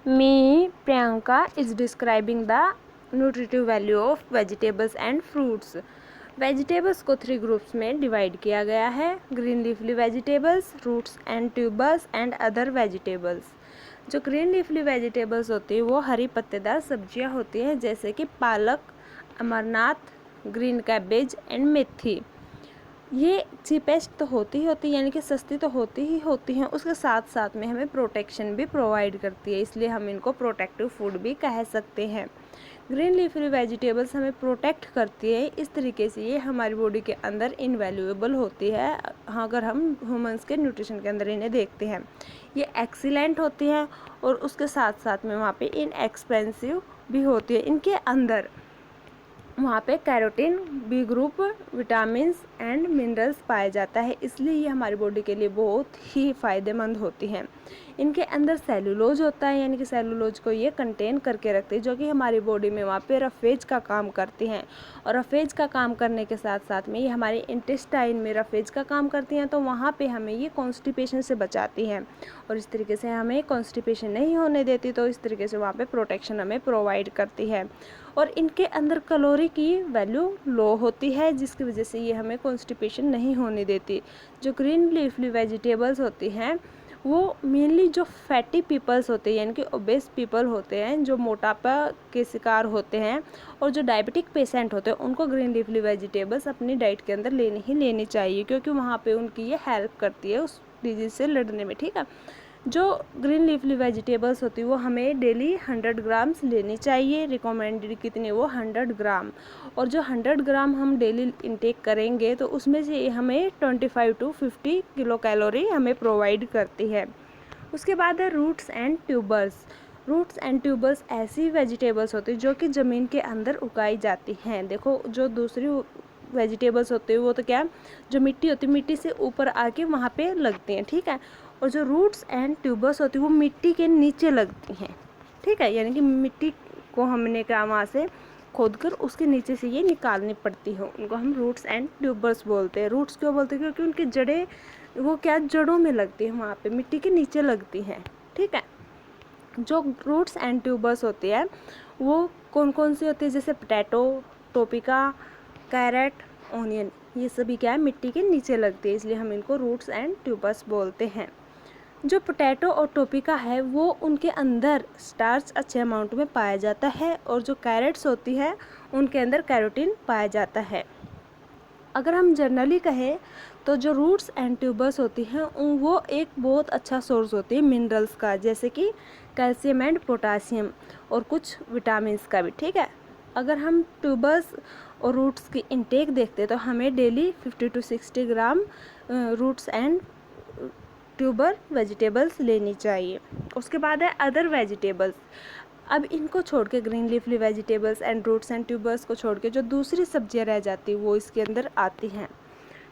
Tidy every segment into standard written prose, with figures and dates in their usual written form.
Me, Priyanka, is describing the nutritive value of vegetables and fruits. Vegetables को 3 groups में divide किया गया है: green leafy vegetables, roots and tubers and other vegetables. जो green leafy vegetables होती है वो हरी पत्तेदार सब्जियां होती हैं, जैसे कि पालक, अमरनाथ, ग्रीन कैबेज एंड मेथी। ये चीपेस्ट तो होती ही होती है, यानी कि सस्ती तो होती ही होती हैं, उसके साथ साथ में हमें प्रोटेक्शन भी प्रोवाइड करती है, इसलिए हम इनको प्रोटेक्टिव फूड भी कह सकते हैं। ग्रीन लीफी वेजिटेबल्स हमें प्रोटेक्ट करती है, इस तरीके से ये हमारी बॉडी के अंदर इनवैल्यूएबल होती है। हाँ, अगर हम ह्यूमंस के न्यूट्रिशन के अंदर इन्हें देखते हैं, ये एक्सीलेंट होती हैं और उसके साथ साथ में वहाँ पे इनएक्सपेंसिव भी होती है। इनके अंदर वहाँ पे carotene, B group, vitamins and minerals पाया जाता है, इसलिए ये हमारी बॉडी के लिए बहुत ही फ़ायदेमंद होती हैं। इनके अंदर सेलुलोज होता है, यानी कि सेलुलोज को ये कंटेन करके रखते हैं, जो कि हमारी बॉडी में वहाँ पे रफेज का काम करती हैं। और रफेज का काम करने के साथ साथ में ये हमारे इंटेस्टाइन में रफेज का काम करती हैं, तो वहाँ पे हमें ये कॉन्स्टिपेशन से बचाती हैं और इस तरीके से हमें कॉन्स्टिपेशन नहीं होने देती, तो इस तरीके से वहाँ पे प्रोटेक्शन हमें प्रोवाइड करती है। और इनके अंदर कैलोरी की वैल्यू लो होती है, जिसकी वजह से ये हमें कॉन्स्टिपेशन नहीं होने देती। जो ग्रीन लीफली वेजिटेबल्स होती हैं वो मेनली जो फैटी पीपल्स होते हैं, यानी कि ओबेस पीपल होते हैं, जो मोटापा के शिकार होते हैं और जो डायबिटिक पेशेंट होते हैं, उनको ग्रीन लीफली वेजिटेबल्स अपनी डाइट के अंदर लेनी चाहिए, क्योंकि वहाँ पे उनकी ये हेल्प करती है उस डिजीज़ से लड़ने में। ठीक है, जो ग्रीन लीफली वेजिटेबल्स होती है वो हमें डेली 100 ग्राम्स लेनी चाहिए। रिकमेंडेड कितनी, वो 100 ग्राम। और जो 100 ग्राम हम डेली इंटेक करेंगे तो उसमें से हमें 25 to 50 किलो कैलोरी हमें प्रोवाइड करती है। उसके बाद है roots and tubers. Roots and tubers ऐसी वेजिटेबल्स होती है जो कि ज़मीन के अंदर उगाई जाती हैं। देखो, जो दूसरी वेजिटेबल्स होती है वो तो क्या, जो मिट्टी होती है मिट्टी से ऊपर आके वहाँ पे लगती हैं। ठीक है, और जो रूट्स एंड ट्यूबर्स होती है वो मिट्टी के नीचे लगती हैं। ठीक है, यानी कि मिट्टी को हमने क्या वहाँ से खोद कर उसके नीचे से ये निकालनी पड़ती हो, उनको हम रूट्स एंड ट्यूबर्स बोलते हैं। रूट्स क्यों बोलते हैं, क्योंकि उनकी जड़ें वो क्या जड़ों में लगती हैं, वहाँ पे मिट्टी के नीचे लगती हैं। ठीक है, जो रूट्स एंड ट्यूबर्स होती है वो कौन कौन सी होती है, जैसे पोटैटो, टोपिका, कैरेट, ऑनियन, ये सभी क्या है मिट्टी के नीचे लगती है, इसलिए हम इनको रूट्स एंड ट्यूबर्स बोलते हैं। जो पोटैटो और टोपिका है वो उनके अंदर स्टार्च अच्छे अमाउंट में पाया जाता है, और जो कैरेट्स होती है उनके अंदर कैरोटीन पाया जाता है। अगर हम जनरली कहें तो जो रूट्स एंड ट्यूबर्स होती हैं वो एक बहुत अच्छा सोर्स होती है मिनरल्स का, जैसे कि कैल्शियम एंड पोटासियम और कुछ विटामिन्स का भी। ठीक है, अगर हम ट्यूबर्स और रूट्स की इंटेक देखते हैं तो हमें daily 50 to 60 gram roots and tuber vegetables लेनी चाहिए। उसके बाद है अदर वेजिटेबल्स। अब इनको छोड़ के, green leafy vegetables and roots and tubers को छोड़ के जो दूसरी सब्जियां रह जाती हैं वो इसके अंदर आती हैं।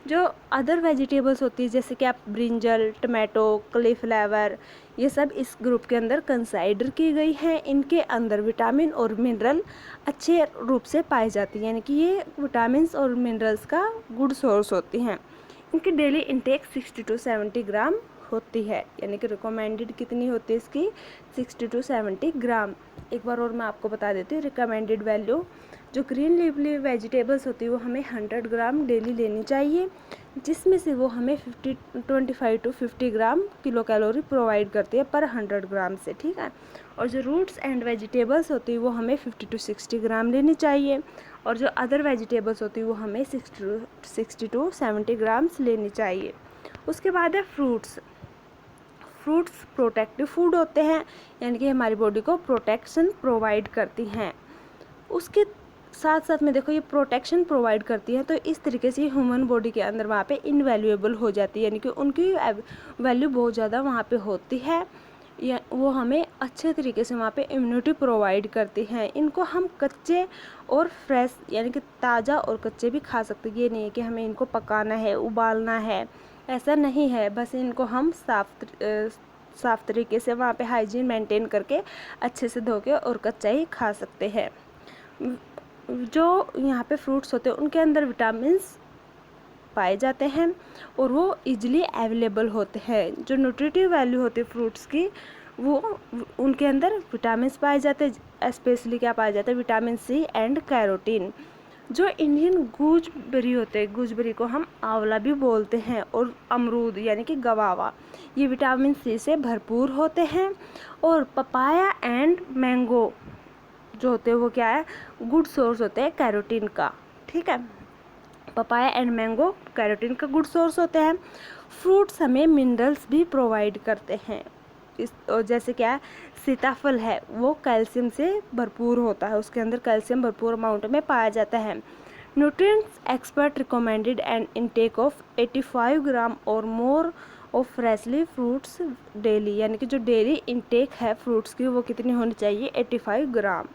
जो अदर वेजिटेबल्स होती है, जैसे कि आप ब्रिंजल, टमाटो, कॉलीफ्लावर, ये सब इस ग्रुप के अंदर कंसाइडर की गई हैं। इनके अंदर विटामिन और मिनरल अच्छे रूप से पाए जाती हैं, यानी कि ये विटामिन और मिनरल्स का गुड सोर्स होती हैं। इनकी डेली इंटेक 60 to 70 ग्राम होती है, यानी कि रिकमेंडेड कितनी होती है इसकी, 60 to 70 ग्राम। एक बार और मैं आपको बता देती हूँ रिकमेंडेड वैल्यू। जो ग्रीन लीफली वेजिटेबल्स होती है वो हमें 100 ग्राम डेली लेनी चाहिए, जिसमें से वो हमें 25 to 50 gram kilo calorie provide करती है पर 100 ग्राम से। ठीक है, और जो रूट्स एंड वेजिटेबल्स होती है वो हमें 50 to 60 ग्राम लेनी चाहिए, और जो अदर वेजिटेबल्स होती है वो हमें 60 to 70 ग्राम्स लेनी चाहिए। उसके बाद है फ्रूट्स। फ्रूट्स प्रोटेक्टिव फूड होते हैं, यानी कि हमारी बॉडी को प्रोटेक्शन प्रोवाइड करती हैं। उसके साथ साथ में देखो, ये प्रोटेक्शन प्रोवाइड करती है तो इस तरीके से ह्यूमन बॉडी के अंदर वहाँ पे इनवैल्यूएबल हो जाती है, यानी कि उनकी वैल्यू बहुत ज़्यादा वहाँ पे होती है, या वो हमें अच्छे तरीके से वहाँ पे इम्यूनिटी प्रोवाइड करती हैं। इनको हम कच्चे और फ्रेश, यानी कि ताज़ा और कच्चे भी खा सकते हैं। ये नहीं है कि हमें इनको पकाना है, उबालना है, ऐसा नहीं है। बस इनको हम साफ़ तरीके से वहाँ पे हाइजीन मेंटेन करके अच्छे से धो के और कच्चा ही खा सकते हैं। जो यहाँ पे फ्रूट्स होते हैं उनके अंदर विटामिन्स पाए जाते हैं और वो इजीली अवेलेबल होते हैं। जो न्यूट्रिटिव वैल्यू होती है फ्रूट्स की वो उनके अंदर विटामिन पाए जाते हैं, स्पेशली क्या पाया जाता है, विटामिन सी एंड कैरोटीन। जो इंडियन गूजबेरी होते हैं, गूजबेरी को हम आंवला भी बोलते हैं, और अमरूद यानी कि गवावा, ये विटामिन सी से भरपूर होते हैं। और पपाया एंड मैंगो जो होते हैं वो क्या है, गुड सोर्स होते हैं कैरोटीन का। ठीक है, पपाया एंड मैंगो कैरोटीन का गुड सोर्स होते हैं। फ्रूट्स हमें मिनरल्स भी प्रोवाइड करते हैं। और जैसे क्या है, सीताफल है वो कैल्शियम से भरपूर होता है, उसके अंदर कैल्शियम भरपूर अमाउंट में पाया जाता है। Nutrients expert recommended an intake of 85 gram और more of freshly fruits daily, यानी कि जो डेली इनटेक है फ्रूट्स की वो कितनी होनी चाहिए, 85 ग्राम।